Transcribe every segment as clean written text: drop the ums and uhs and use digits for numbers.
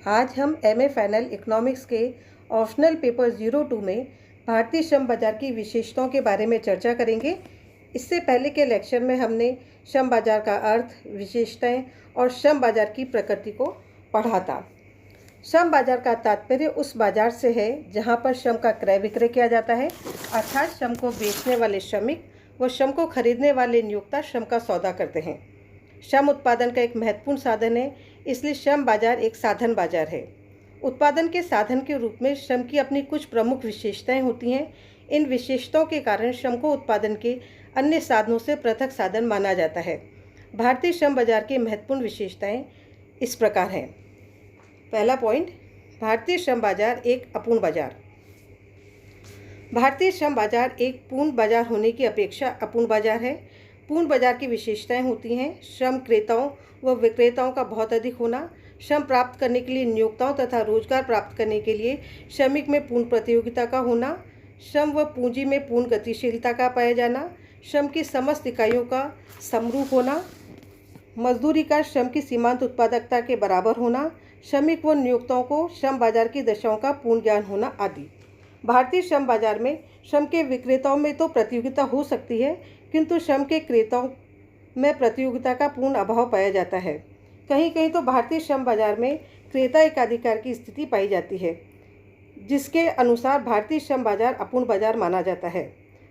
आज हम MA final economics के ऑप्शनल पेपर 02 में भारतीय श्रम बाजार की विशेषताओं के बारे में चर्चा करेंगे। इससे पहले के लेक्चर में हमने श्रम बाजार का अर्थ, विशेषताएं और श्रम बाजार की प्रकृति को पढ़ा था। श्रम बाजार का तात्पर्य उस बाजार से है जहां पर श्रम का क्रय विक्रय किया जाता है, अर्थात श्रम को बेचने वाले श्रमिक व श्रम को खरीदने वाले नियोक्ता श्रम का सौदा करते हैं। श्रम उत्पादन का एक महत्वपूर्ण साधन है, इसलिए श्रम बाजार एक साधन बाजार है। उत्पादन के साधन के रूप में श्रम की अपनी कुछ प्रमुख विशेषताएं होती हैं। इन विशेषताओं के कारण श्रम को उत्पादन के अन्य साधनों से पृथक साधन माना जाता है। भारतीय श्रम बाजार की महत्वपूर्ण विशेषताएं इस प्रकार हैं। पहला पॉइंट, भारतीय श्रम बाजार एक अपूर्ण बाजार। भारतीय श्रम बाजार एक पूर्ण बाजार होने की अपेक्षा अपूर्ण बाजार है। पूर्ण बाजार की विशेषताएं होती हैं श्रम क्रेताओं व विक्रेताओं का बहुत अधिक होना, श्रम प्राप्त करने के लिए नियोक्ताओं तथा रोजगार प्राप्त करने के लिए श्रमिक में पूर्ण प्रतियोगिता का होना, श्रम व पूंजी में पूर्ण गतिशीलता का पाया जाना, श्रम की समस्त इकाइयों का समरूप होना, मजदूरी का श्रम की सीमांत उत्पादकता के बराबर होना, श्रमिक व नियोक्ताओं को श्रम बाजार की दशाओं का पूर्ण ज्ञान होना आदि। भारतीय श्रम बाजार में श्रम के विक्रेताओं में तो प्रतियोगिता हो सकती है, किंतु श्रम के क्रेताओं में प्रतियोगिता का पूर्ण अभाव पाया जाता है। कहीं कहीं तो भारतीय श्रम बाजार में क्रेता एकाधिकार की स्थिति पाई जाती है, जिसके अनुसार भारतीय श्रम बाजार अपूर्ण बाजार माना जाता है।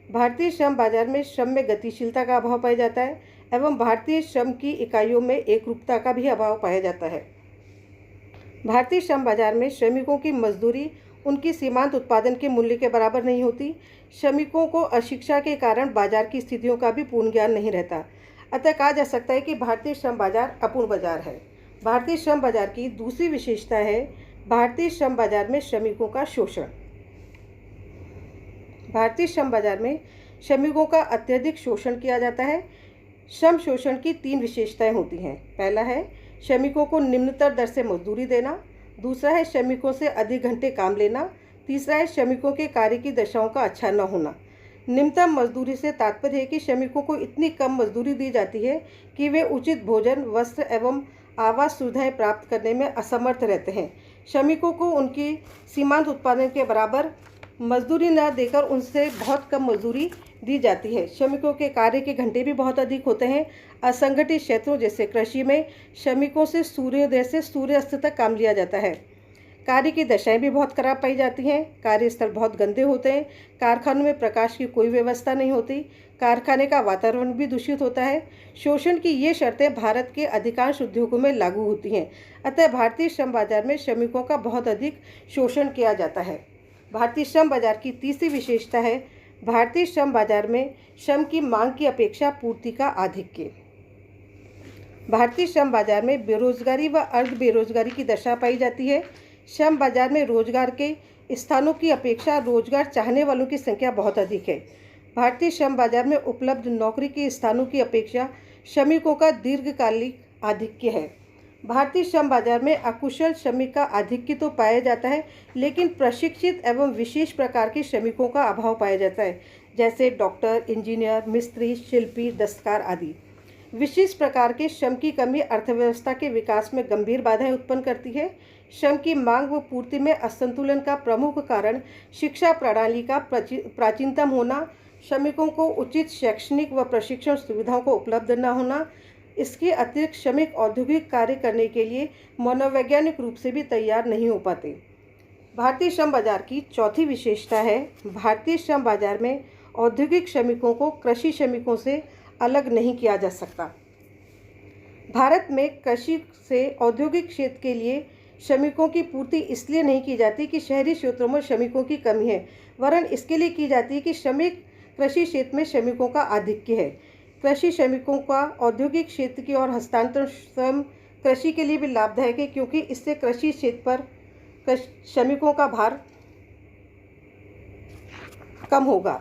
भारतीय श्रम बाजार में श्रम में गतिशीलता का अभाव पाया जाता है एवं भारतीय श्रम की इकाइयों में एकरूपता का भी अभाव पाया जाता है। भारतीय श्रम बाजार में श्रमिकों की मजदूरी उनकी सीमांत उत्पादन के मूल्य के बराबर नहीं होती। श्रमिकों को अशिक्षा के कारण बाजार की स्थितियों का भी पूर्ण ज्ञान नहीं रहता। अतः कहा जा सकता है कि भारतीय श्रम बाजार अपूर्ण बाजार है। भारतीय श्रम बाजार की दूसरी विशेषता है भारतीय श्रम बाजार में श्रमिकों का शोषण। भारतीय श्रम बाजार में श्रमिकों का अत्यधिक शोषण किया जाता है। श्रम शोषण की तीन विशेषताएं होती हैं। पहला है श्रमिकों को निम्नतर दर से मजदूरी देना, दूसरा है श्रमिकों से अधिक घंटे काम लेना, तीसरा है श्रमिकों के कार्य की दशाओं का अच्छा न होना। निम्नतम मजदूरी से तात्पर्य है कि श्रमिकों को इतनी कम मजदूरी दी जाती है कि वे उचित भोजन, वस्त्र एवं आवास सुविधाएं प्राप्त करने में असमर्थ रहते हैं। श्रमिकों को उनकी सीमांत उत्पादन के बराबर मजदूरी न देकर उनसे बहुत कम मजदूरी दी जाती है। श्रमिकों के कार्य के घंटे भी बहुत अधिक होते हैं। असंगठित क्षेत्रों जैसे कृषि में श्रमिकों से सूर्योदय से सूर्यास्त तक काम लिया जाता है। कार्य की दशाएं भी बहुत खराब पाई जाती हैं। कार्यस्थल बहुत गंदे होते हैं। कारखानों में प्रकाश की कोई व्यवस्था नहीं होती। कारखाने का वातावरण भी दूषित होता है। शोषण की ये शर्तें भारत के अधिकांश उद्योगों में लागू होती हैं। अतः भारतीय श्रम बाजार में श्रमिकों का बहुत अधिक शोषण किया जाता है। भारतीय श्रम बाजार की तीसरी विशेषता है भारतीय श्रम बाजार में श्रम की मांग की अपेक्षा पूर्ति का आधिक्य। भारतीय श्रम बाजार में बेरोजगारी व अर्ध बेरोजगारी की दशा पाई जाती है। श्रम बाजार में रोजगार के स्थानों की अपेक्षा रोजगार चाहने वालों की संख्या बहुत अधिक है। भारतीय श्रम बाजार में उपलब्ध नौकरी के स्थानों की अपेक्षा श्रमिकों का दीर्घकालिक आधिक्य है। भारतीय श्रम बाजार में अकुशल श्रमिक का आधिक्य तो पाया जाता है, लेकिन प्रशिक्षित एवं विशेष प्रकार के श्रमिकों का अभाव पाया जाता है, जैसे डॉक्टर, इंजीनियर, मिस्त्री, शिल्पी, दस्तकार आदि। विशिष्ट प्रकार के श्रम की कमी अर्थव्यवस्था के विकास में गंभीर बाधाएं उत्पन्न करती है। श्रम की मांग व पूर्ति में असंतुलन का प्रमुख कारण शिक्षा प्रणाली का प्राचीनतम होना, श्रमिकों को उचित शैक्षणिक व प्रशिक्षण सुविधाओं को उपलब्ध न होना, इसके अतिरिक्त श्रमिक औद्योगिक कार्य करने के लिए मनोवैज्ञानिक रूप से भी तैयार नहीं हो पाते। भारतीय श्रम बाजार की चौथी विशेषता है भारतीय श्रम बाजार में औद्योगिक श्रमिकों को कृषि श्रमिकों से अलग नहीं किया जा सकता। भारत में कृषि से औद्योगिक क्षेत्र के लिए श्रमिकों की पूर्ति इसलिए नहीं की जाती कि शहरी क्षेत्रों में श्रमिकों की कमी है, वरन इसके लिए की जाती है कि श्रमिक कृषि क्षेत्र में श्रमिकों का आधिक्य है। कृषि श्रमिकों का औद्योगिक क्षेत्र की ओर हस्तांतरण स्वयं कृषि के लिए भी लाभदायक है, क्योंकि इससे कृषि क्षेत्र पर श्रमिकों का भार कम होगा।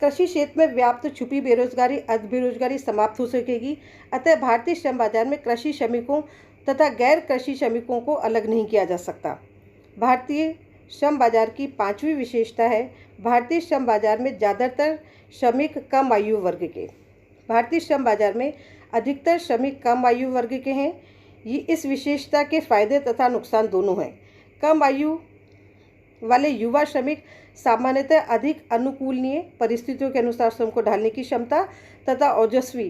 कृषि क्षेत्र में व्याप्त छुपी बेरोजगारी, अर्ध बेरोजगारी समाप्त हो सकेगी। अतः भारतीय श्रम बाजार में कृषि श्रमिकों तथा गैर कृषि श्रमिकों को अलग नहीं किया जा सकता। भारतीय श्रम बाजार की पांचवी विशेषता है भारतीय श्रम बाजार में ज़्यादातर श्रमिक कम आयु वर्ग के। भारतीय श्रम बाजार में अधिकतर श्रमिक कम आयु वर्ग के हैं। ये इस विशेषता के फायदे तथा नुकसान दोनों हैं। कम आयु वाले युवा श्रमिक सामान्यतः अधिक अनुकूलनीय परिस्थितियों के अनुसार श्रम को ढालने की क्षमता तथा ओजस्वी,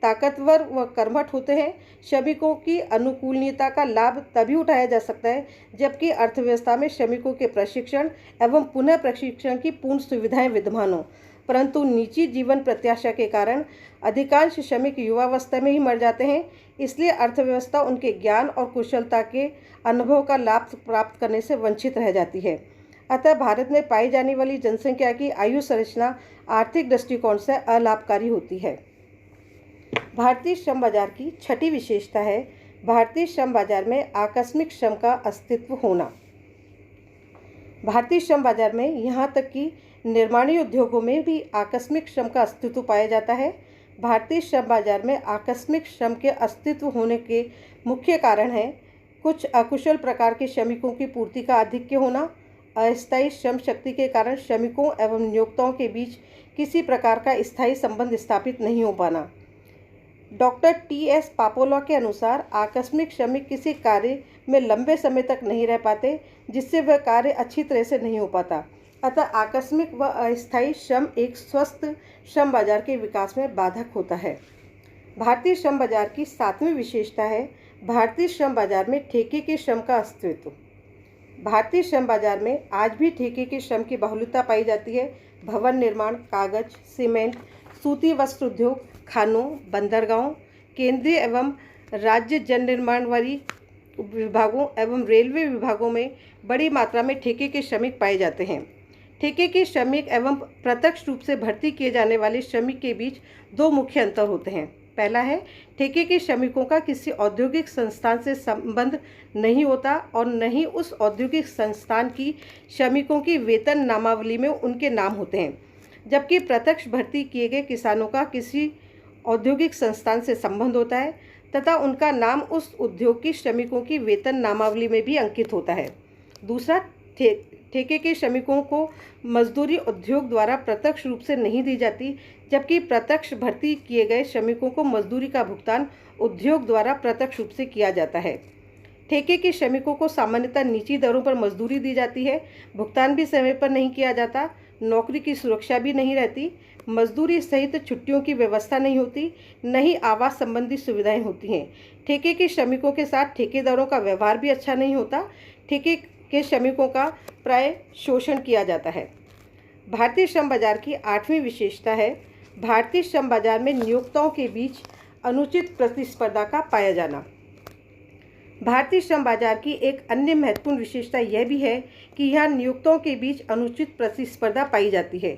ताकतवर व कर्मठ होते हैं। श्रमिकों की अनुकूलनीयता का लाभ तभी उठाया जा सकता है जबकि अर्थव्यवस्था में श्रमिकों के प्रशिक्षण एवं पुनः प्रशिक्षण की पूर्ण सुविधाएं विद्यमान हों, परंतु निजी जीवन प्रत्याशा के कारण अधिकांश श्रमिक युवावस्था में ही मर जाते हैं। इसलिए अर्थव्यवस्था उनके ज्ञान और कुशलता के अनुभव का लाभ प्राप्त करने से वंचित रह जाती है। अतः भारत में पाई जाने वाली जनसंख्या की आयु संरचना आर्थिक दृष्टिकोण से अलाभकारी होती है। भारतीय श्रम बाजार की छठी विशेषता है भारतीय श्रम बाजार में आकस्मिक श्रम का अस्तित्व होना। भारतीय श्रम बाजार में यहाँ तक कि निर्माणी उद्योगों में भी आकस्मिक श्रम का अस्तित्व पाया जाता है। भारतीय श्रम बाजार में आकस्मिक श्रम के अस्तित्व होने के मुख्य कारण हैं कुछ अकुशल प्रकार के श्रमिकों की पूर्ति का आधिक्य होना, अस्थायी श्रम शक्ति के कारण श्रमिकों एवं नियोक्ताओं के बीच किसी प्रकार का स्थायी संबंध स्थापित नहीं हो पाना। Doctor T.S.. पापोला के अनुसार आकस्मिक श्रमिक किसी कार्य में लंबे समय तक नहीं रह पाते जिससे वह कार्य अच्छी तरह से नहीं हो पाता। अतः आकस्मिक व अस्थायी श्रम एक स्वस्थ श्रम बाजार के विकास में बाधक होता है। भारतीय श्रम बाजार की सातवीं विशेषता है भारतीय श्रम बाजार में ठेके के श्रम का अस्तित्व। भारतीय श्रम बाजार में आज भी ठेके के श्रम की बहुलता पाई जाती है। भवन निर्माण, कागज, सीमेंट, सूती वस्त्र उद्योग, खानों, बंदरगाहों, केंद्रीय एवं राज्य जन निर्माण वाली विभागों एवं रेलवे विभागों में बड़ी मात्रा में ठेके के श्रमिक पाए जाते हैं। ठेके के श्रमिक एवं प्रत्यक्ष रूप से भर्ती किए जाने वाले श्रमिक के बीच दो मुख्य अंतर होते हैं। पहला है ठेके के श्रमिकों का किसी औद्योगिक संस्थान से संबंध नहीं होता और न ही उस औद्योगिक संस्थान की श्रमिकों की वेतन नामावली में उनके नाम होते हैं, जबकि प्रत्यक्ष भर्ती किए गए किसानों का किसी औद्योगिक संस्थान से संबंध होता है तथा उनका नाम उस उद्योग की श्रमिकों की वेतन नामावली में भी अंकित होता है। दूसरा, ठेके के श्रमिकों को मजदूरी उद्योग द्वारा प्रत्यक्ष रूप से नहीं दी जाती, जबकि प्रत्यक्ष भर्ती किए गए श्रमिकों को मजदूरी का भुगतान उद्योग द्वारा प्रत्यक्ष रूप से किया जाता है। ठेके के श्रमिकों को सामान्यतः निजी दरों पर मजदूरी दी जाती है, भुगतान भी समय पर नहीं किया जाता, नौकरी की सुरक्षा भी नहीं रहती, मजदूरी सहित छुट्टियों की व्यवस्था नहीं होती, न ही आवास संबंधी सुविधाएं होती हैं। ठेके के श्रमिकों के साथ ठेकेदारों का व्यवहार भी अच्छा नहीं होता। ठेके के श्रमिकों का प्राय शोषण किया जाता है। भारतीय श्रम बाजार की आठवीं विशेषता है भारतीय श्रम बाजार में नियोक्ताओं के बीच अनुचित प्रतिस्पर्धा का पाया जाना। भारतीय श्रम बाजार की एक अन्य महत्वपूर्ण विशेषता यह भी है कि यहाँ नियोक्ताओं के बीच अनुचित प्रतिस्पर्धा पाई जाती है।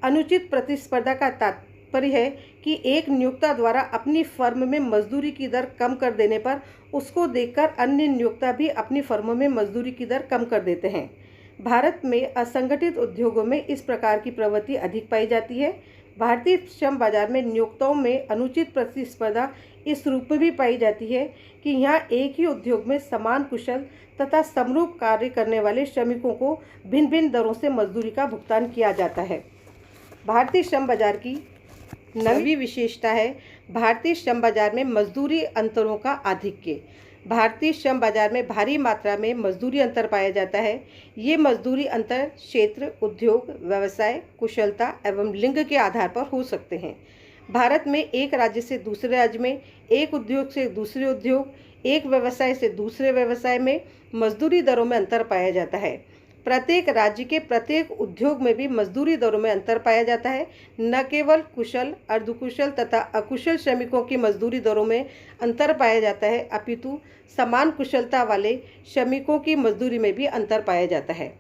अनुचित प्रतिस्पर्धा का तात्पर्य है कि एक नियोक्ता द्वारा अपनी फर्म में मजदूरी की दर कम कर देने पर उसको देखकर अन्य नियोक्ता भी अपनी फर्मों में मजदूरी की दर कम कर देते हैं। भारत में असंगठित उद्योगों में इस प्रकार की प्रवृत्ति अधिक पाई जाती है। भारतीय श्रम बाजार में नियोक्ताओं में अनुचित प्रतिस्पर्धा इस रूप में भी पाई जाती है कि यहाँ एक ही उद्योग में समान कुशल तथा समरूप कार्य करने वाले श्रमिकों को भिन्न भिन्न दरों से मजदूरी का भुगतान किया जाता है। भारतीय श्रम बाजार की नवी विशेषता है भारतीय श्रम बाजार में मजदूरी अंतरों का आधिक्य। भारतीय श्रम बाजार में भारी मात्रा में मजदूरी अंतर पाया जाता है। ये मजदूरी अंतर क्षेत्र, उद्योग, व्यवसाय, कुशलता एवं लिंग के आधार पर हो सकते हैं। भारत में एक राज्य से दूसरे राज्य में, एक उद्योग से दूसरे उद्योग, एक व्यवसाय से दूसरे व्यवसाय में मजदूरी दरों में अंतर पाया जाता है। प्रत्येक राज्य के प्रत्येक उद्योग में भी मजदूरी दरों में अंतर पाया जाता है। न केवल कुशल, अर्धकुशल तथा अकुशल श्रमिकों की मजदूरी दरों में अंतर पाया जाता है, अपितु समान कुशलता वाले श्रमिकों की मजदूरी में भी अंतर पाया जाता है।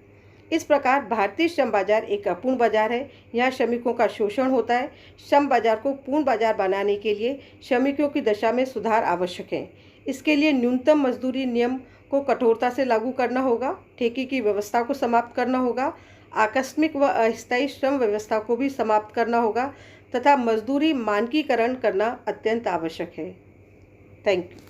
इस प्रकार भारतीय श्रम बाजार एक अपूर्ण बाजार है। यहाँ श्रमिकों का शोषण होता है। श्रम बाजार को पूर्ण बाजार बनाने के लिए श्रमिकों की दशा में सुधार आवश्यक है। इसके लिए न्यूनतम मजदूरी नियम को कठोरता से लागू करना होगा, ठेके की व्यवस्था को समाप्त करना होगा, आकस्मिक व अस्थायी श्रम व्यवस्था को भी समाप्त करना होगा तथा मजदूरी मानकीकरण करना अत्यंत आवश्यक है। Thank you.